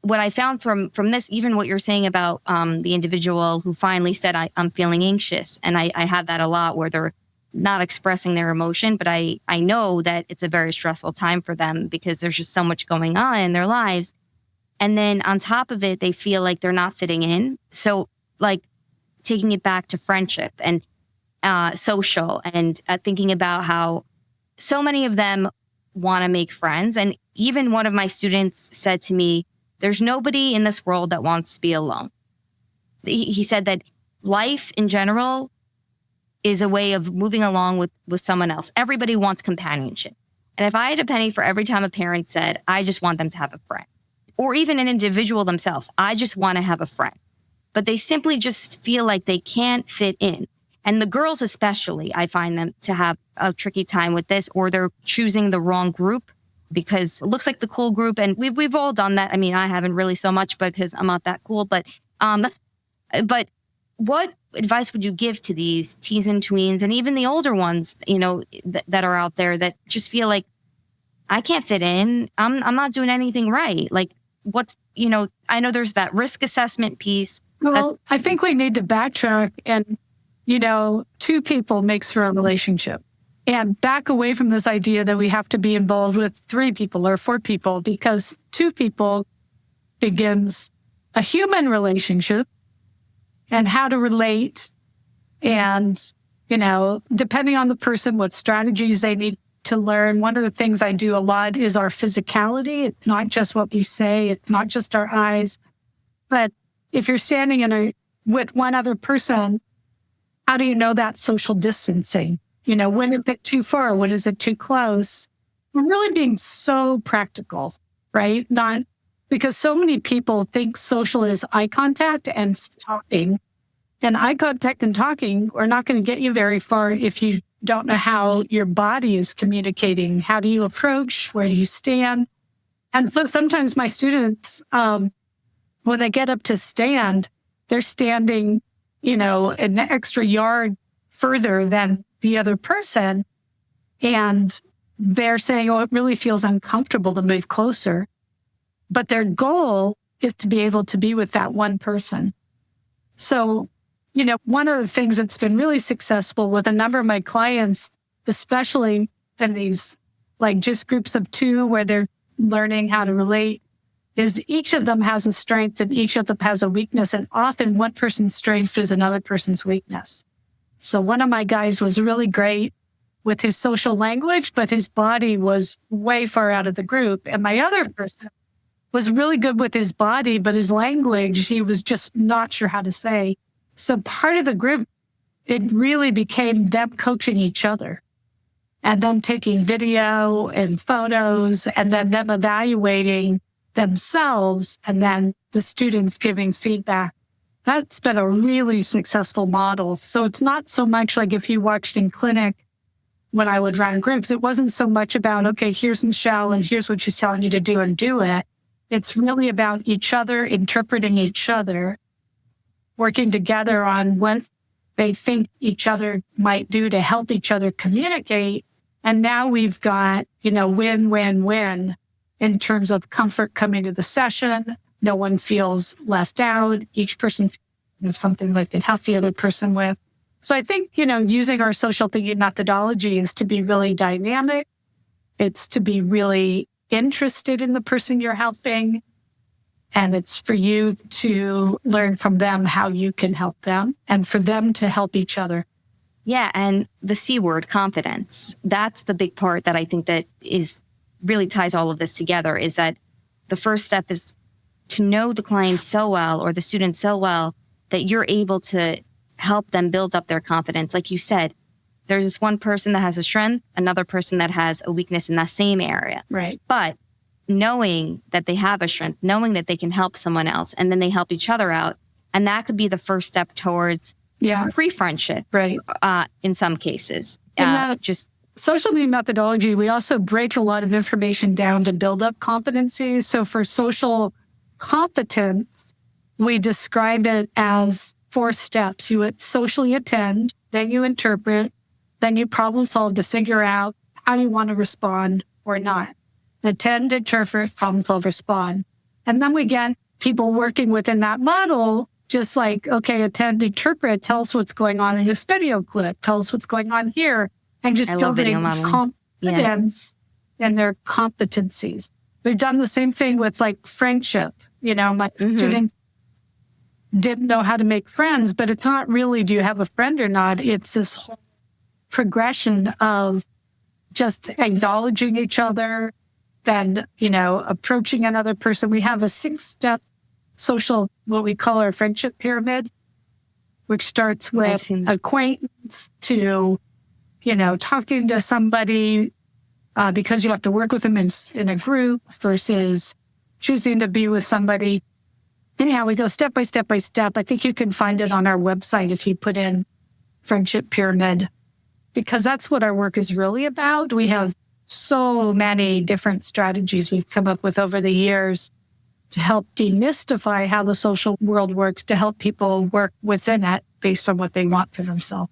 what I found from this, even what you're saying about the individual who finally said, I'm feeling anxious. And I have that a lot where they're not expressing their emotion, but I know that it's a very stressful time for them because there's just so much going on in their lives. And then on top of it, they feel like they're not fitting in. So like taking it back to friendship and social and thinking about how so many of them want to make friends. And even one of my students said to me, there's nobody in this world that wants to be alone. He said that life in general is a way of moving along with someone else. Everybody wants companionship. And if I had a penny for every time a parent said, I just want them to have a friend, or even an individual themselves, I just want to have a friend, but they simply just feel like they can't fit in. And the girls especially, I find them to have a tricky time with this, or they're choosing the wrong group because it looks like the cool group. And we've all done that. I mean, I haven't really so much, but because I'm not that cool. But what advice would you give to these teens and tweens and even the older ones, that are out there that just feel like I can't fit in. I'm not doing anything right. Like I know there's that risk assessment piece. Well, I think we need to backtrack and, two people makes for a relationship. And back away from this idea that we have to be involved with 3 people or 4 people, because 2 people begins a human relationship and how to relate. And, depending on the person, what strategies they need to learn. One of the things I do a lot is our physicality. It's not just what we say. It's not just our eyes. But if you're standing with one other person, how do you know that social distancing? When is it too far? When is it too close? We're really being so practical, right? Not because so many people think social is eye contact and talking. And eye contact and talking are not going to get you very far if you don't know how your body is communicating. How do you approach? Where do you stand? And so sometimes my students, when they get up to stand, they're standing, an extra yard further than the other person. And they're saying, it really feels uncomfortable to move closer. But their goal is to be able to be with that one person. So, one of the things that's been really successful with a number of my clients, especially in these just groups of 2 where they're learning how to relate, is each of them has a strength and each of them has a weakness. And often one person's strength is another person's weakness. So one of my guys was really great with his social language, but his body was way far out of the group. And my other person was really good with his body, but his language, he was just not sure how to say. So part of the group, it really became them coaching each other and then taking video and photos and then them evaluating themselves and then the students giving feedback. That's been a really successful model. So it's not so much like if you watched in clinic when I would run groups, it wasn't so much about, okay, here's Michelle and here's what she's telling you to do and do it. It's really about each other, interpreting each other, working together on what they think each other might do to help each other communicate. And now we've got, win, win, win in terms of comfort coming to the session. No one feels left out. Each person feels something like they help the other person with. So I think, using our social thinking methodology is to be really dynamic. It's to be really interested in the person you're helping. And it's for you to learn from them how you can help them and for them to help each other. Yeah. And the C word, confidence, that's the big part that I think that really ties all of this together, is that the first step is to know the client so well or the student so well that you're able to help them build up their confidence. Like you said, there's this one person that has a strength, another person that has a weakness in that same area. Right. But knowing that they have a strength, knowing that they can help someone else, and then they help each other out. And that could be the first step towards pre-friendship, right? In some cases. Just social media methodology, we also break a lot of information down to build up competencies. So for social competence, we describe it as 4 steps. You would socially attend, then you interpret, then you problem solve to figure out how you want to respond or not. Attend, interpret, problem solve, respond. And then we get people working within that model, just like, okay, attend, interpret, tell us what's going on in this video clip, tell us what's going on here, and just building confidence in their competencies. We've done the same thing with like friendship. My student didn't know how to make friends, but it's not really, do you have a friend or not? It's this whole progression of just acknowledging each other, then, approaching another person. We have a 6-step social, what we call our friendship pyramid, which starts with acquaintance to, talking to somebody because you have to work with them in a group versus choosing to be with somebody. Anyhow, we go step by step by step. I think you can find it on our website if you put in friendship pyramid, because that's what our work is really about. We have so many different strategies we've come up with over the years to help demystify how the social world works, to help people work within it based on what they want for themselves.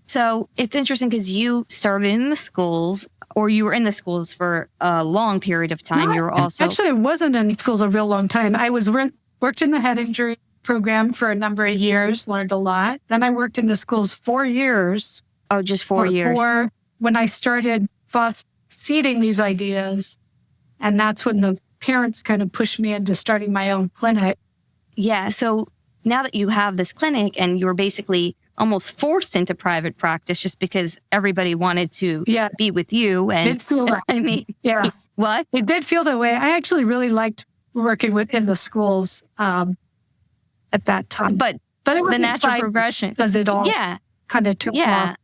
So it's interesting because you started in the schools, or you were in the schools for a long period of time. You were also... Actually, I wasn't in schools a real long time. I worked in the head injury program for a number of years, learned a lot. Then I worked in the schools 4 years. Oh, just 4 years. When I started seeding these ideas. And that's when the parents kind of pushed me into starting my own clinic. Yeah. So now that you have this clinic and you were basically almost forced into private practice just because everybody wanted to be with you. And it feel that. I mean, what? It did feel that way. I actually really liked working within the schools at that time. But it was the natural progression. Because it all kind of took off.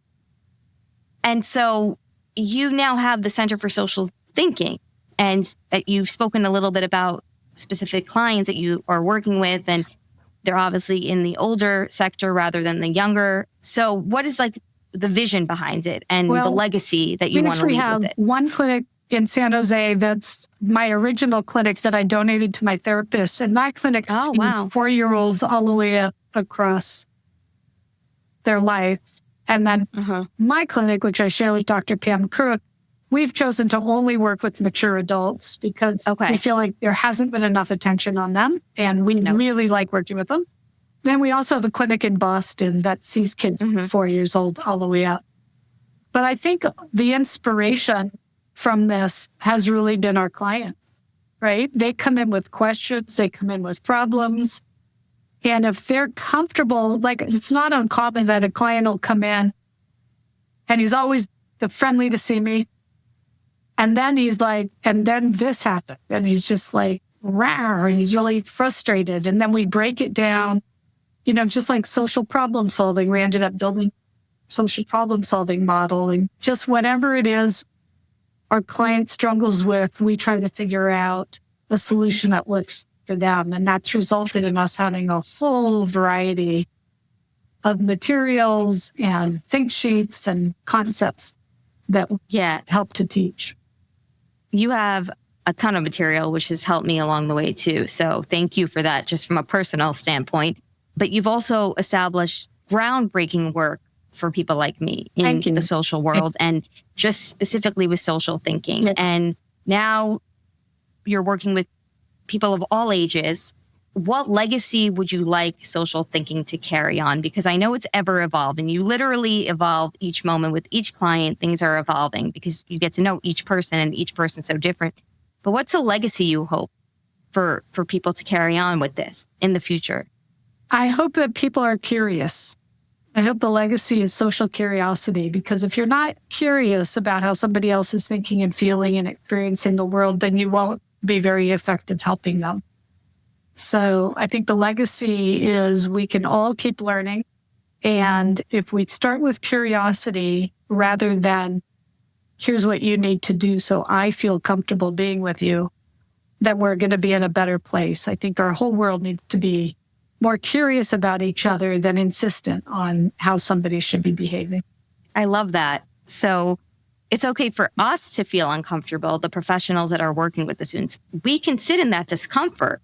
And so you now have the Center for Social Thinking, and you've spoken a little bit about specific clients that you are working with, and they're obviously in the older sector rather than the younger. So what is like the vision behind it and the legacy that you want to leave with it? We actually have one clinic in San Jose that's my original clinic that I donated to my therapist. And that clinic sees 4-year-olds all the way up across their lives. And then my clinic, which I share with Dr. Pam Crook, we've chosen to only work with mature adults because we feel like there hasn't been enough attention on them. And we really like working with them. Then we also have a clinic in Boston that sees kids 4 years old all the way up. But I think the inspiration from this has really been our clients, right? They come in with questions. They come in with problems. And if they're comfortable, like it's not uncommon that a client will come in and he's always friendly to see me. And then he's like, and then this happened. And he's just like, rawr, and he's really frustrated. And then we break it down, just like social problem solving. We ended up building social problem solving model, and just whatever it is our client struggles with, we try to figure out a solution that works for them. And that's resulted in us having a whole variety of materials and think sheets and concepts that help to teach. You have a ton of material, which has helped me along the way too. So thank you for that, just from a personal standpoint. But you've also established groundbreaking work for people like me in the social world, and just specifically with social thinking. And now you're working with people of all ages. What legacy would you like social thinking to carry on? Because I know it's ever evolving. You literally evolve each moment with each client. Things are evolving because you get to know each person, and each person's so different. But what's a legacy you hope for people to carry on with this in the future? I hope that people are curious. I hope the legacy is social curiosity, because if you're not curious about how somebody else is thinking and feeling and experiencing the world, then you won't be very effective helping them. So I think the legacy is we can all keep learning. And if we start with curiosity rather than here's what you need to do so I feel comfortable being with you, then we're going to be in a better place. I think our whole world needs to be more curious about each other than insistent on how somebody should be behaving. I love that. So it's okay for us to feel uncomfortable, the professionals that are working with the students. We can sit in that discomfort.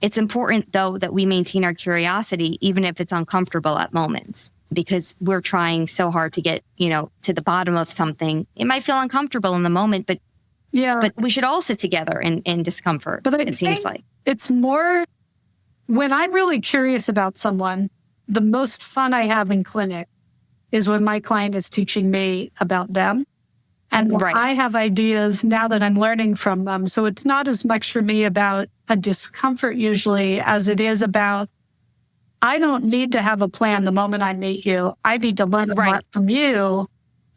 It's important, though, that we maintain our curiosity, even if it's uncomfortable at moments, because we're trying so hard to get, to the bottom of something. It might feel uncomfortable in the moment, but we should all sit together in discomfort, but it seems like. It's more, when I'm really curious about someone, the most fun I have in clinic is when my client is teaching me about them. And I have ideas now that I'm learning from them. So it's not as much for me about a discomfort usually as it is about, I don't need to have a plan the moment I meet you. I need to learn a lot from you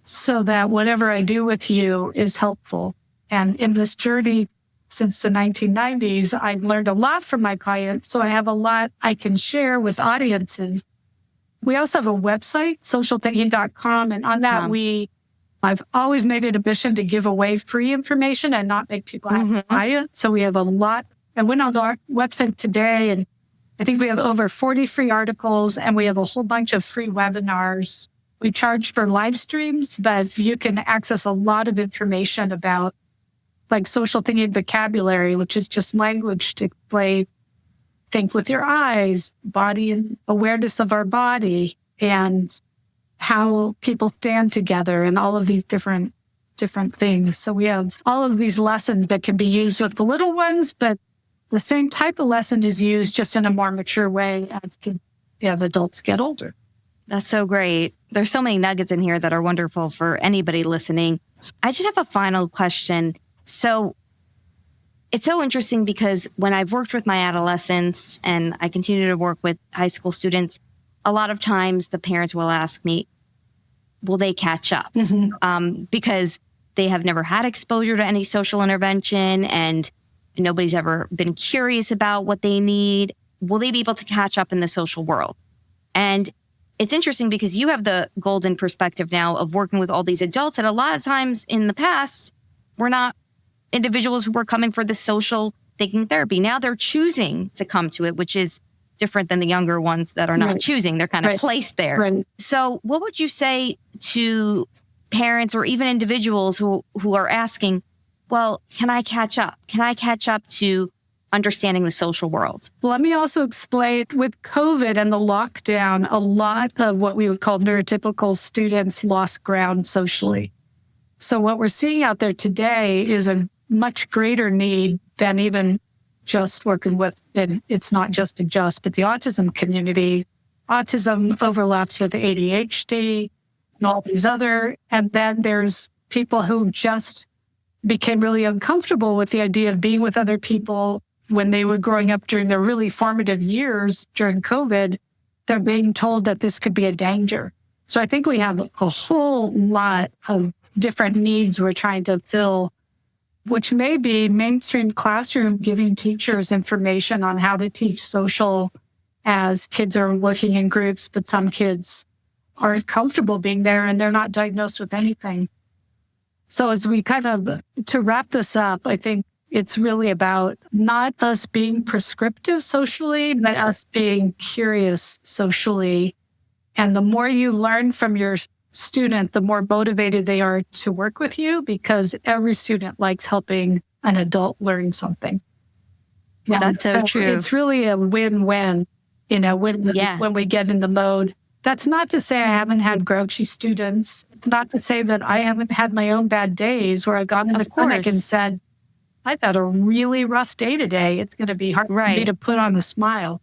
so that whatever I do with you is helpful. And in this journey since the 1990s, I've learned a lot from my clients. So I have a lot I can share with audiences. We also have a website, socialthinking.com. And on that, I've always made it a mission to give away free information and not make people have to buy it. So we have a lot. I went on our website today, and I think we have over 40 free articles, and we have a whole bunch of free webinars. We charge for live streams, but you can access a lot of information about like social thinking vocabulary, which is just language to play, think with your eyes, body and awareness of our body, and how people stand together and all of these different things. So we have all of these lessons that can be used with the little ones, but the same type of lesson is used just in a more mature way as adults get older. That's so great. There's so many nuggets in here that are wonderful for anybody listening. I just have a final question. So it's so interesting because when I've worked with my adolescents and I continue to work with high school students, a lot of times the parents will ask me, will they catch up? Because they have never had exposure to any social intervention and nobody's ever been curious about what they need. Will they be able to catch up in the social world? And it's interesting because you have the golden perspective now of working with all these adults that a lot of times in the past were not individuals who were coming for the social thinking therapy. Now they're choosing to come to it, which is different than the younger ones that are not choosing. They're kind of placed there. Right. So what would you say to parents or even individuals who are asking, well, can I catch up? Can I catch up to understanding the social world? Well, let me also explain, with COVID and the lockdown, a lot of what we would call neurotypical students lost ground socially. So what we're seeing out there today is a much greater need than even just working with, and it's not just but the autism community. Autism overlaps with ADHD and all these other, and then there's people who just became really uncomfortable with the idea of being with other people when they were growing up during their really formative years during COVID. They're being told that this could be a danger. So I think we have a whole lot of different needs we're trying to fill, which may be mainstream classroom giving teachers information on how to teach social as kids are working in groups, but some kids aren't comfortable being there and they're not diagnosed with anything. So as we to wrap this up, I think it's really about not us being prescriptive socially, but us being curious socially. And the more you learn from your student, the more motivated they are to work with you, because every student likes helping an adult learn something. Yeah, that's so true. It's really a win-win, when we get in the mode. That's not to say I haven't had grouchy students. It's not to say that I haven't had my own bad days where I got in the clinic and said, I've had a really rough day today. It's going to be hard for me to put on a smile.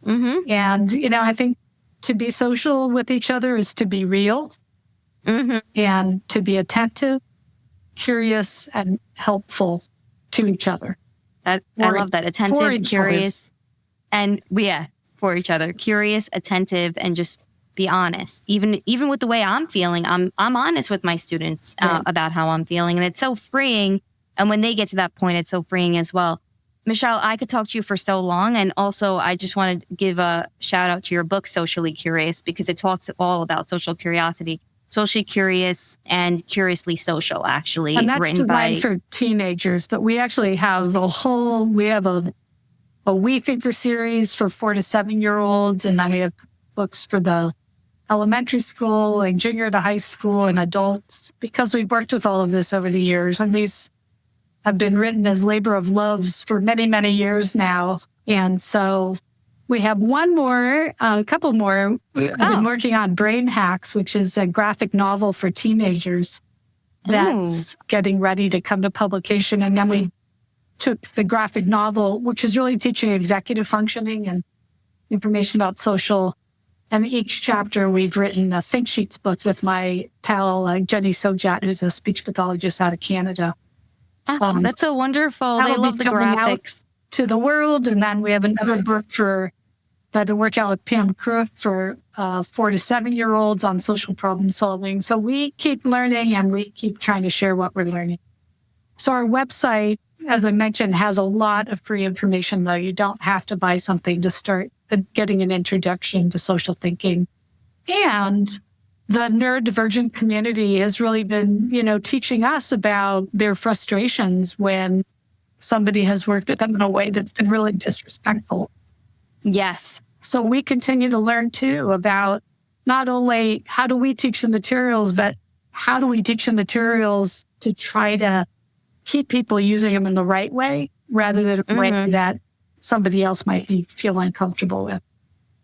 And, I think to be social with each other is to be real. And to be attentive, curious, and helpful to each other. I love that. Attentive, curious, and for each other. Curious, attentive, and just be honest. Even with the way I'm feeling, I'm honest with my students about how I'm feeling, and it's so freeing. And when they get to that point, it's so freeing as well. Michelle, I could talk to you for so long. And also, I just want to give a shout out to your book, Socially Curious, because it talks all about social curiosity. Socially Curious and Curiously Social, actually. And that's written designed by for teenagers, but we actually have we have a We Figure series for 4 to 7-year-olds, and then we have books for the elementary school and junior to high school and adults, because we've worked with all of this over the years. And these have been written as labor of loves for many, many years now. And so we have a couple more. I've been working on Brain Hacks, which is a graphic novel for teenagers that's getting ready to come to publication. And then we took the graphic novel, which is really teaching executive functioning and information about social. And each chapter, we've written a Think Sheets book with my pal, Jenny Sojat, who's a speech pathologist out of Canada. That's so wonderful. They love the graphics. To the world. And then we have another book that I work out with Pam Crook for 4 to 7-year-olds on social problem solving. So we keep learning and we keep trying to share what we're learning. So our website, as I mentioned, has a lot of free information, though. You don't have to buy something to start getting an introduction to social thinking. And the neurodivergent community has really been, teaching us about their frustrations when somebody has worked with them in a way that's been really disrespectful. Yes. So we continue to learn, too, about not only how do we teach the materials, but how do we teach the materials to try to keep people using them in the right way rather than a way that somebody else might feel uncomfortable with.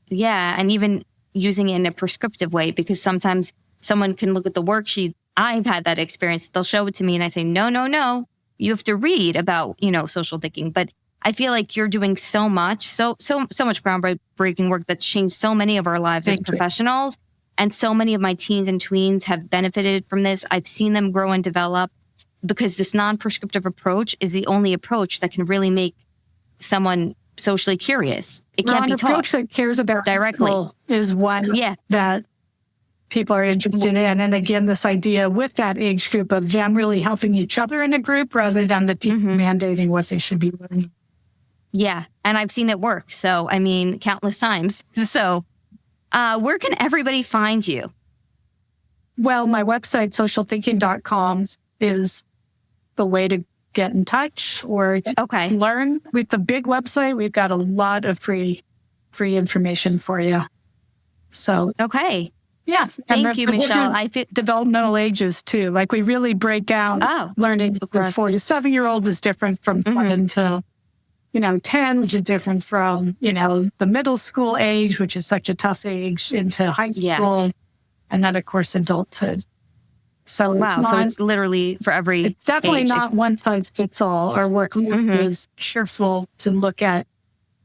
Yeah, and even using it in a prescriptive way, because sometimes someone can look at the worksheet. I've had that experience. They'll show it to me and I say, no, you have to read about, social thinking. But I feel like you're doing so much, so much groundbreaking work that's changed so many of our lives as professionals. And so many of my teens and tweens have benefited from this. I've seen them grow and develop because this non-prescriptive approach is the only approach that can really make someone socially curious. It can't be taught. An approach that cares about directly is one that people are interested in. And again, this idea with that age group of them really helping each other in a group rather than the team mandating what they should be learning. Yeah. And I've seen it work. So, countless times. So, where can everybody find you? Well, my website, socialthinking.com, is the way to get in touch or to learn. With the big website, we've got a lot of free information for you. So, yes. Thank you, Michelle. Developmental ages too. Like we really break down learning for 4 to 7-year-olds is different from 7 to 10, which is different from, the middle school age, which is such a tough age, into high school, and then, of course, adulthood. So it's literally for every It's definitely age. Not one size fits all. Our work is careful to look at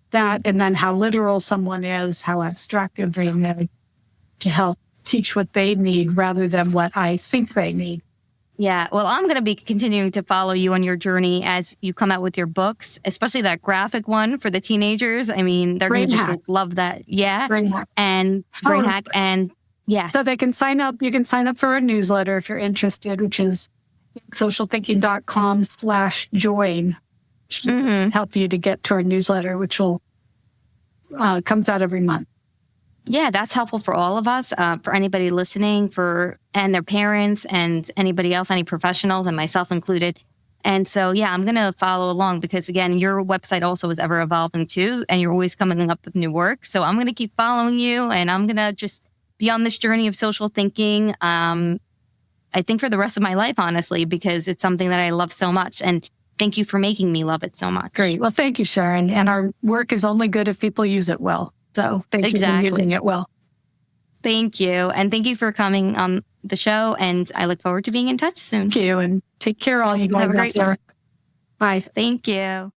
that and then how literal someone is, how abstractive they are, to help teach what they need rather than what I think they need. Yeah. Well, I'm going to be continuing to follow you on your journey as you come out with your books, especially that graphic one for the teenagers. They're going to just love that. Yeah. Brain Hack. And Brain Hack. And yeah. So they can sign up. You can sign up for a newsletter if you're interested, which is socialthinking.com/join. Help you to get to our newsletter, which will comes out every month. Yeah, that's helpful for all of us, for anybody listening, and their parents and anybody else, any professionals and myself included. And so, I'm going to follow along because, again, your website also is ever evolving too, and you're always coming up with new work. So I'm going to keep following you, and I'm going to just be on this journey of social thinking, I think for the rest of my life, honestly, because it's something that I love so much. And thank you for making me love it so much. Great. Well, thank you, Sharon. And our work is only good if people use it well. So thank you for using it well. Thank you. And thank you for coming on the show. And I look forward to being in touch soon. Thank you. And take care, all you guys. Have a great day. Bye. Thank you.